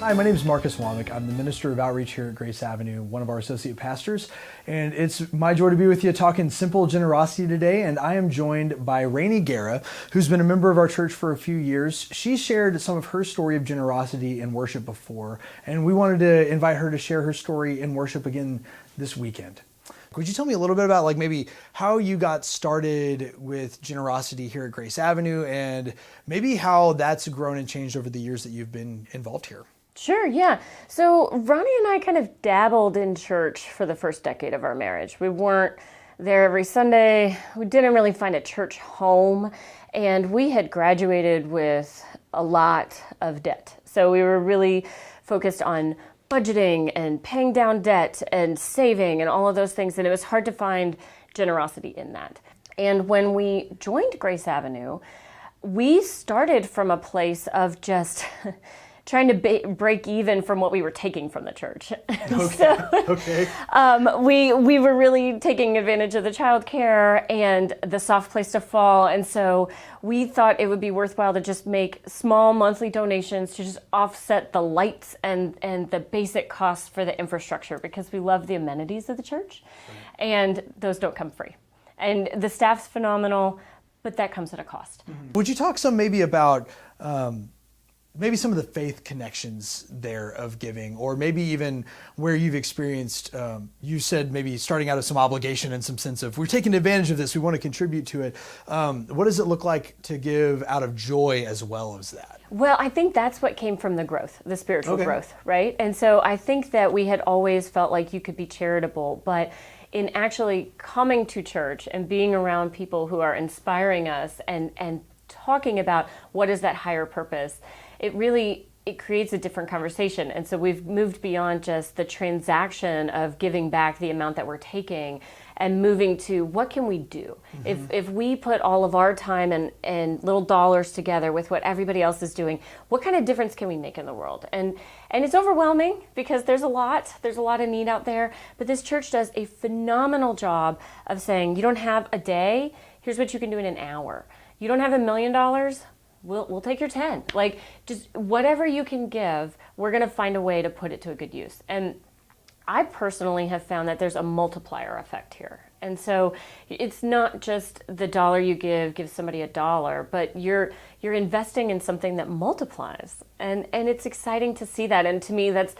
Hi, my name is Marcus Womack. I'm the Minister of Outreach here at Grace Avenue, one of our associate pastors. And it's my joy to be with you talking simple generosity today. And I am joined by Rani Guerra, who's been a member of our church for a few years. She shared some of her story of generosity in worship before, and we wanted to invite her to share her story in worship again this weekend. Could you tell me a little bit about maybe how you got started with generosity here at Grace Avenue and maybe how that's grown and changed over the years that you've been involved here? Sure, yeah. So Rani and I kind of dabbled in church for the first decade of our marriage. We weren't there every Sunday. We didn't really find a church home. And we had graduated with a lot of debt. So we were really focused on budgeting and paying down debt and saving and all of those things. And it was hard to find generosity in that. And when we joined Grace Avenue, we started from a place of just trying to break even from what we were taking from the church. Okay. We were really taking advantage of the childcare and the soft place to fall. And so we thought it would be worthwhile to just make small monthly donations to just offset the lights and the basic costs for the infrastructure, because we love the amenities of the church. Right. And those don't come free. And the staff's phenomenal, but that comes at a cost. Mm-hmm. Would you talk some maybe about maybe some of the faith connections there of giving, or maybe even where you've experienced, you said maybe starting out of some obligation and some sense of, we're taking advantage of this, we want to contribute to it. What does it look like to give out of joy as well as that? Well, I think that's what came from the growth, the spiritual growth, right? And so I think that we had always felt like you could be charitable, but in actually coming to church and being around people who are inspiring us and talking about what is that higher purpose, it creates a different conversation. And so we've moved beyond just the transaction of giving back the amount that we're taking and moving to what can we do? Mm-hmm. If we put all of our time and little dollars together with what everybody else is doing, what kind of difference can we make in the world? And it's overwhelming because there's a lot of need out there, but this church does a phenomenal job of saying, you don't have a day, here's what you can do in an hour. You don't have $1 million, we'll take your 10. Like, just whatever you can give, we're going to find a way to put it to a good use. And I personally have found that there's a multiplier effect here. And so it's not just the dollar you give somebody a dollar, but you're investing in something that multiplies. And it's exciting to see that. And to me, that's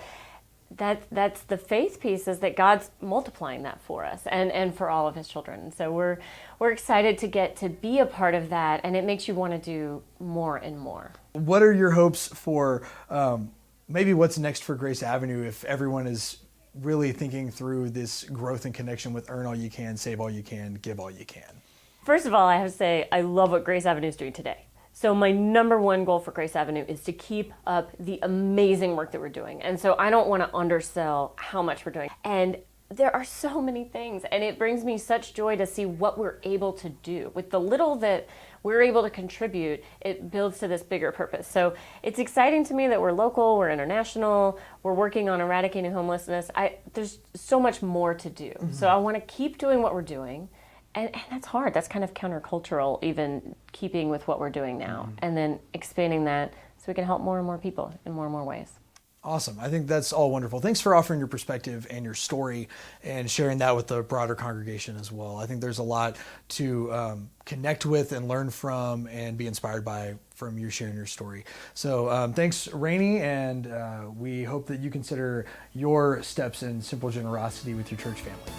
the faith piece, is that God's multiplying that for us and for all of his children. And so we're excited to get to be a part of that, and it makes you want to do more and more. What are your hopes for maybe what's next for Grace Avenue if everyone is really thinking through this growth and connection with earn all you can, save all you can, give all you can? First of all, I have to say I love what Grace Avenue is doing today. So my number one goal for Grace Avenue is to keep up the amazing work that we're doing. And so I don't want to undersell how much we're doing. And there are so many things, and it brings me such joy to see what we're able to do. With the little that we're able to contribute, it builds to this bigger purpose. So it's exciting to me that we're local, we're international, we're working on eradicating homelessness. There's so much more to do. Mm-hmm. So I want to keep doing what we're doing. And that's hard. That's kind of countercultural, even keeping with what we're doing now. Mm-hmm. And then expanding that so we can help more and more people in more and more ways. Awesome. I think that's all wonderful. Thanks for offering your perspective and your story and sharing that with the broader congregation as well. I think there's a lot to connect with and learn from and be inspired by from you sharing your story. So thanks, Rani, and we hope that you consider your steps in simple generosity with your church family.